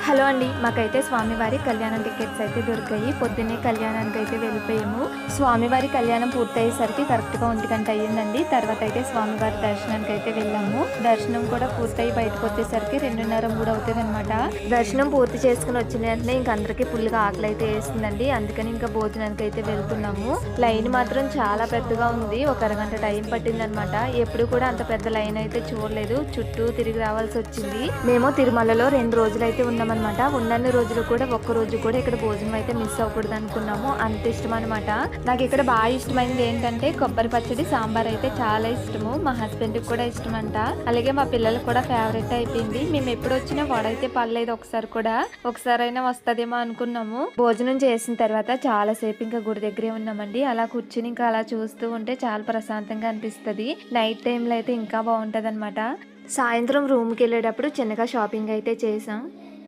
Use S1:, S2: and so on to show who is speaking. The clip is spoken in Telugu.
S1: హలో అండి. మాకైతే స్వామివారి కళ్యాణం టికెట్స్ అయితే దొరికాయి. పొద్దున్నే కళ్యాణానికి అయితే వెళ్ళిపోయాము. స్వామివారి కళ్యాణం పూర్తయ్యేసరికి కరెక్ట్‌గా 1 అయ్యిందండి. తర్వాత అయితే స్వామివారి దర్శనానికి అయితే వెళ్ళాము. దర్శనం కూడా పూర్తయి బయటకు వచ్చేసరికి 2:30, 3 అవుతదనమాట. దర్శనం పూర్తి చేసుకుని వచ్చిన వెంటనే ఇంక అందరికీ ఫుల్‌గా ఆకలి అయితే వేసిందండి. అందుకని ఇంకా భోజనానికి అయితే వెళ్తున్నాము. లైన్ మాత్రం చాలా పెద్దగా ఉంది. ఒక అరగంట టైం పట్టిందనమాట. ఎప్పుడు కూడా అంత పెద్ద లైన్ అయితే చూడలేదు. చుట్టూ తిరిగి రావాల్సి వచ్చింది. మేము తిరుమలలో 2 రోజులైతే ఉన్నామన్నమాట. ఉన్నన్ని రోజులు కూడా ఒక్క రోజు కూడా ఇక్కడ భోజనం అయితే మిస్ అవ్వకూడదు అనుకున్నాము. అంత ఇష్టం అనమాట. నాకు ఇక్కడ బాగా ఇష్టమైనది ఏంటంటే కొబ్బరి పచ్చడి, సాంబార్ అయితే చాలా ఇష్టము. మా హస్బెండ్కి కూడా ఇష్టం అంట. అలాగే మా పిల్లలకు కూడా ఫేవరెట్ అయిపోయింది. మేము ఎప్పుడు వచ్చినా వడైతే పడలేదు ఒకసారైనా వస్తదేమో అనుకున్నాము. భోజనం చేసిన తర్వాత చాలా సేపు ఇంకా గుడి దగ్గరే ఉన్నామండి. అలా కూర్చుని ఇంకా అలా చూస్తూ ఉంటే చాలా ప్రశాంతంగా అనిపిస్తుంది. నైట్ టైంలో అయితే ఇంకా బాగుంటది అనమాట. సాయంత్రం రూమ్కి వెళ్ళేటప్పుడు చిన్నగా షాపింగ్ అయితే చేసాం.